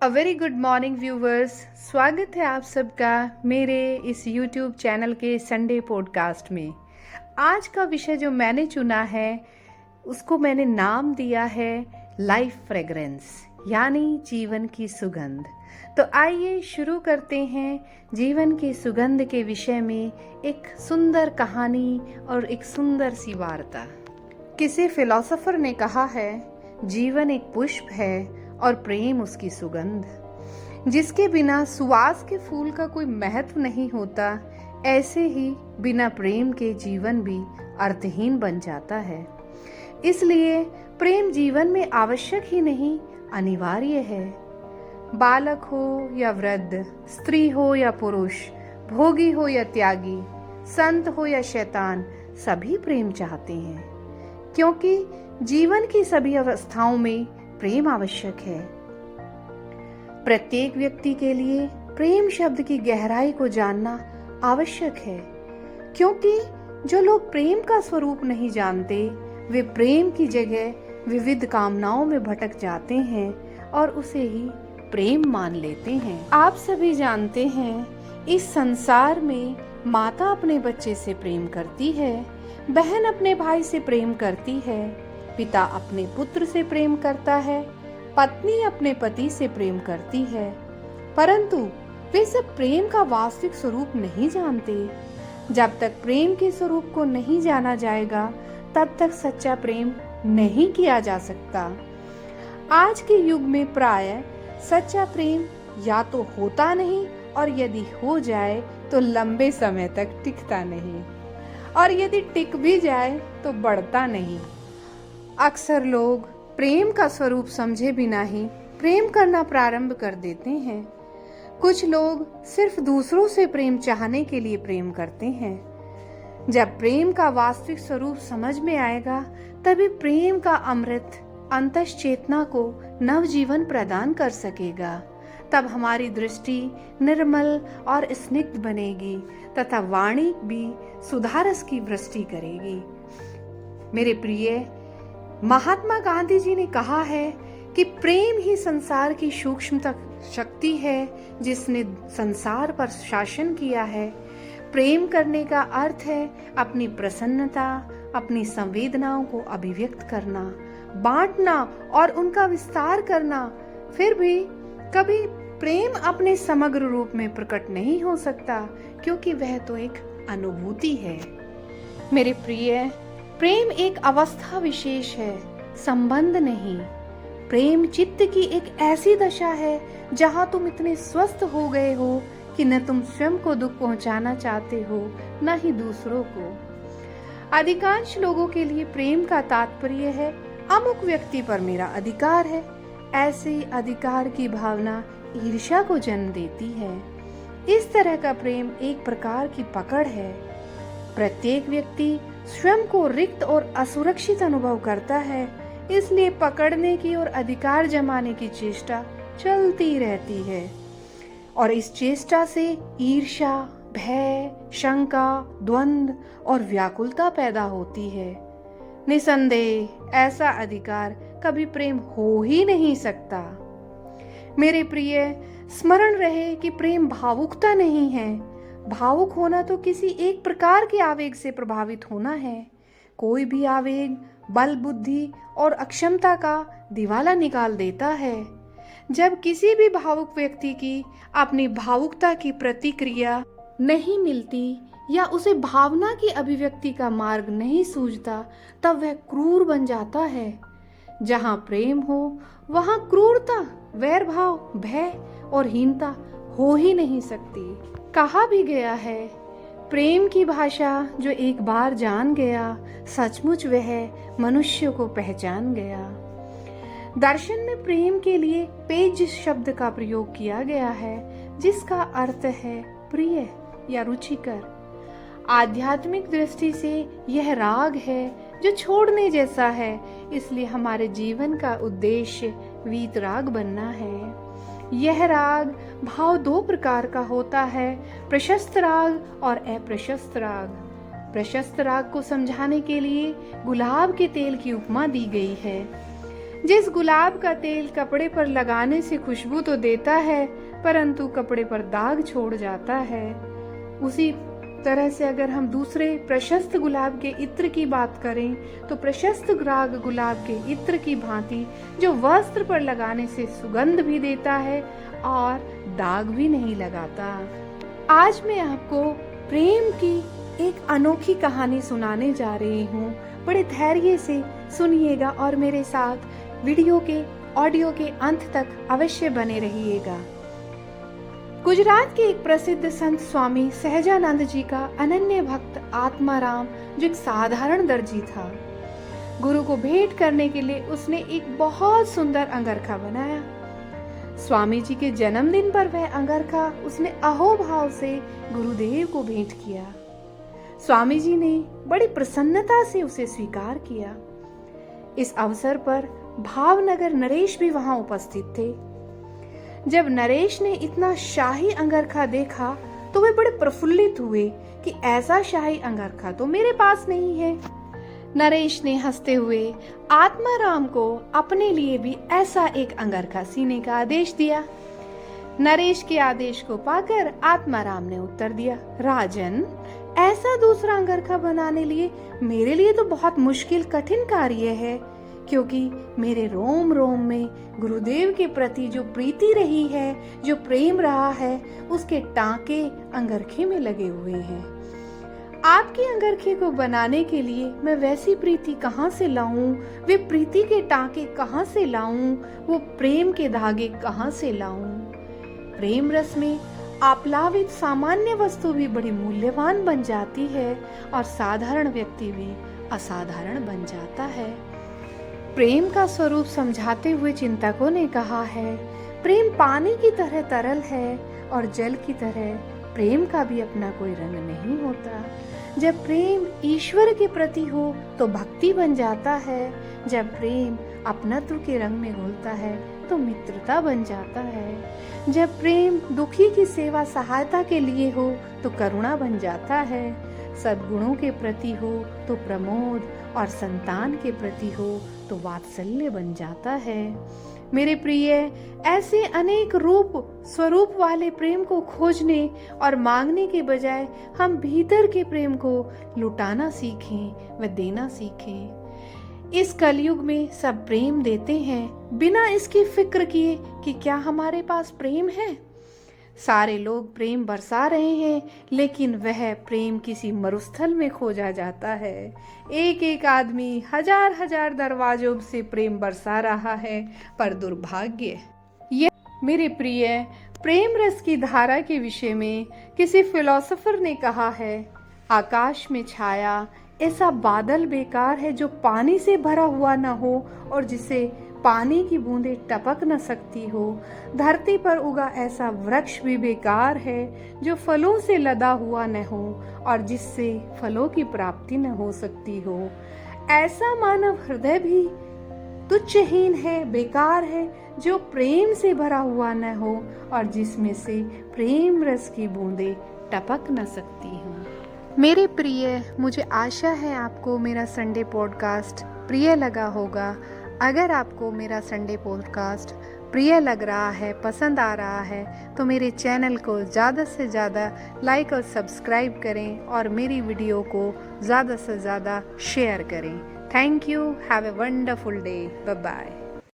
A very good morning viewers. स्वागत है आप सबका मेरे इस YouTube चैनल के संडे पॉडकास्ट में। आज का विषय जो मैंने चुना है उसको मैंने नाम दिया है लाइफ फ्रेग्रेंस, यानी जीवन की सुगंध। तो आइए शुरू करते हैं जीवन की सुगंध के विषय में एक सुंदर कहानी और एक सुंदर सी वार्ता। किसी फिलोसोफर ने कहा है, जीवन एक पुष्प है और प्रेम उसकी सुगंध। जिसके बिना सुवास के फूल का कोई महत्व नहीं होता, ऐसे ही बिना प्रेम के जीवन भी अर्थहीन बन जाता है। इसलिए प्रेम जीवन में आवश्यक ही नहीं, अनिवार्य है। बालक हो या वृद्ध, स्त्री हो या पुरुष, भोगी हो या त्यागी, संत हो या शैतान, सभी प्रेम चाहते हैं, क्योंकि जीवन की सभी अवस्थाओं में प्रेम आवश्यक है। प्रत्येक व्यक्ति के लिए प्रेम शब्द की गहराई को जानना आवश्यक है, क्योंकि जो लोग प्रेम का स्वरूप नहीं जानते, वे प्रेम की जगह विविध कामनाओं में भटक जाते हैं और उसे ही प्रेम मान लेते हैं। आप सभी जानते हैं, इस संसार में माता अपने बच्चे से प्रेम करती है, बहन अपने भाई से प्रेम करती है, पिता अपने पुत्र से प्रेम करता है, पत्नी अपने पति से प्रेम करती है, परंतु वे सब प्रेम का वास्तविक स्वरूप नहीं जानते। जब तक प्रेम के स्वरूप को नहीं जाना जाएगा, तब तक सच्चा प्रेम नहीं किया जा सकता। आज के युग में प्रायः सच्चा प्रेम या तो होता नहीं, और यदि हो जाए तो लंबे समय तक टिकता नहीं, और यदि टिक भी जाए तो बढ़ता नहीं। अक्सर लोग प्रेम का स्वरूप समझे बिना ही प्रेम करना प्रारंभ कर देते हैं। कुछ लोग सिर्फ दूसरों से प्रेम चाहने के लिए प्रेम करते हैं। जब प्रेम का वास्तविक स्वरूप समझ में आएगा, तभी प्रेम का अमृत अंतश्चेतना को नवजीवन प्रदान कर सकेगा। तब हमारी दृष्टि निर्मल और स्निग्ध बनेगी तथा वाणी भी सुधारस की वृष्टि करेगी। मेरे प्रिय, महात्मा गांधी जी ने कहा है कि प्रेम ही संसार की सूक्ष्म शक्ति है जिसने संसार पर शासन किया है। प्रेम करने का अर्थ है अपनी प्रसन्नता, अपनी संवेदनाओं को अभिव्यक्त करना, बांटना और उनका विस्तार करना। फिर भी कभी प्रेम अपने समग्र रूप में प्रकट नहीं हो सकता, क्योंकि वह तो एक अनुभूति है। मेरे प्रिय, प्रेम एक अवस्था विशेष है, संबंध नहीं। प्रेम चित्त की एक ऐसी दशा है जहां तुम इतने स्वस्थ हो गए हो कि न तुम स्वयं को दुख पहुंचाना चाहते हो, न ही दूसरों को। अधिकांश लोगों के लिए प्रेम का तात्पर्य है अमुक व्यक्ति पर मेरा अधिकार है। ऐसे अधिकार की भावना ईर्ष्या को जन्म देती है। इस तरह का प्रेम एक प्रकार की पकड़ है। प्रत्येक व्यक्ति स्वयं को रिक्त और असुरक्षित अनुभव करता है, इसलिए पकड़ने की और अधिकार जमाने की चेष्टा चलती रहती है, और इस चेष्टा से ईर्ष्या, भय, शंका, द्वंद्व और व्याकुलता पैदा होती है। निसंदेह ऐसा अधिकार कभी प्रेम हो ही नहीं सकता। मेरे प्रिय, स्मरण रहे कि प्रेम भावुकता नहीं है। भावुक होना तो किसी एक प्रकार के आवेग से प्रभावित होना है। कोई भी आवेग बल, बुद्धि और अक्षमता का दिवाला निकाल देता है। जब किसी भी भावुक व्यक्ति की अपनी भावुकता की प्रतिक्रिया नहीं मिलती या उसे भावना की अभिव्यक्ति का मार्ग नहीं सूझता, तब वह क्रूर बन जाता है। जहाँ प्रेम हो वहाँ क्रूरता, वैर भाव, भय और हीनता हो ही नहीं सकती। कहा भी गया है, प्रेम की भाषा जो एक बार जान गया, सचमुच वह मनुष्य को पहचान गया। दर्शन में प्रेम के लिए पेज शब्द का प्रयोग किया गया है, जिसका अर्थ है प्रिय या रुचिकर। आध्यात्मिक दृष्टि से यह राग है जो छोड़ने जैसा है, इसलिए हमारे जीवन का उद्देश्य वीतराग बनना है। यह राग भाव दो प्रकार का होता है, प्रशस्त राग और अप्रशस्त राग। प्रशस्त राग को समझाने के लिए गुलाब के तेल की उपमा दी गई है। जिस गुलाब का तेल कपड़े पर लगाने से खुशबू तो देता है, परंतु कपड़े पर दाग छोड़ जाता है, उसी तरह से अगर हम दूसरे प्रशस्त गुलाब के इत्र की बात करें तो प्रशस्त राग गुलाब के इत्र की भांति जो वस्त्र पर लगाने से सुगंध भी देता है और दाग भी नहीं लगाता। आज मैं आपको प्रेम की एक अनोखी कहानी सुनाने जा रही हूँ। बड़े धैर्य से सुनिएगा और मेरे साथ वीडियो के ऑडियो के अंत तक अवश्य बने रहिएगा। गुजरात के एक प्रसिद्ध संत स्वामी सहजानंद जी का अनन्य भक्त आत्माराम, जो एक साधारण दर्जी था, गुरु को भेंट करने के लिए उसने एक बहुत सुंदर अंगरखा बनाया। स्वामी जी के जन्मदिन पर वह अंगरखा उसने अहोभाव से गुरुदेव को भेंट किया। स्वामी जी ने बड़ी प्रसन्नता से उसे स्वीकार किया। इस अवसर पर भावनगर नरेश भी वहां उपस्थित थे। जब नरेश ने इतना शाही अंगरखा देखा तो वे बड़े प्रफुल्लित हुए कि ऐसा शाही अंगरखा तो मेरे पास नहीं है। नरेश ने हंसते हुए आत्माराम को अपने लिए भी ऐसा एक अंगरखा सीने का आदेश दिया। नरेश के आदेश को पाकर आत्माराम ने उत्तर दिया, राजन, ऐसा दूसरा अंगरखा बनाने लिए मेरे लिए तो बहुत मुश्किल कठिन कार्य है, क्योंकि मेरे रोम रोम में गुरुदेव के प्रति जो प्रीति रही है, जो प्रेम रहा है, उसके टांके अंगरखे में लगे हुए हैं। आपके अंगरखे को बनाने के लिए मैं वैसी प्रीति कहाँ से लाऊं, वे प्रीति के टांके कहाँ से लाऊं, वो प्रेम के धागे कहाँ से लाऊं। प्रेम रस में आप्लावित सामान्य वस्तु भी बड़ी मूल्यवान बन जाती है और साधारण व्यक्ति भी असाधारण बन जाता है। प्रेम का स्वरूप समझाते हुए चिंतकों ने कहा है, प्रेम पानी की तरह तरल है और जल की तरह प्रेम का भी अपना कोई रंग नहीं होता। जब प्रेम ईश्वर के प्रति हो तो भक्ति बन जाता है, जब प्रेम अपनत्व के रंग में घुलता है तो मित्रता बन जाता है, जब प्रेम दुखी की सेवा सहायता के लिए हो तो करुणा बन जाता है, सद्गुणों के प्रति हो तो प्रमोद और संतान के प्रति हो तो वात्सल्य बन जाता है। मेरे प्रिय, ऐसे अनेक रूप स्वरूप वाले प्रेम को खोजने और मांगने के बजाय हम भीतर के प्रेम को लुटाना सीखें व देना सीखें। इस कलयुग में सब प्रेम देते हैं बिना इसकी फिक्र किए कि क्या हमारे पास प्रेम है। सारे लोग प्रेम बरसा रहे हैं, लेकिन वह प्रेम किसी मरुस्थल में खोजा जाता है। एक एक आदमी हजार हजार दरवाजों से प्रेम बरसा रहा है, पर दुर्भाग्य यह। मेरे प्रिय, प्रेम रस की धारा के विषय में किसी फिलोसोफर ने कहा है, आकाश में छाया ऐसा बादल बेकार है जो पानी से भरा हुआ न हो और जिसे पानी की बूंदें टपक न सकती हो। धरती पर उगा ऐसा वृक्ष भी बेकार है जो फलों से लदा हुआ न हो और जिससे फलों की प्राप्ति न हो सकती हो। ऐसा मानव हृदय भी तुच्छहीन है, बेकार है, जो प्रेम से भरा हुआ न हो और जिसमें से प्रेम रस की बूंदें टपक न सकती हो। मेरे प्रिय, मुझे आशा है आपको मेरा संडे पॉडकास्ट प्रिय लगा होगा। अगर आपको मेरा संडे पॉडकास्ट प्रिय लग रहा है, पसंद आ रहा है, तो मेरे चैनल को ज़्यादा से ज़्यादा लाइक और सब्सक्राइब करें और मेरी वीडियो को ज़्यादा से ज़्यादा शेयर करें। Thank you. Have a wonderful day. Bye bye.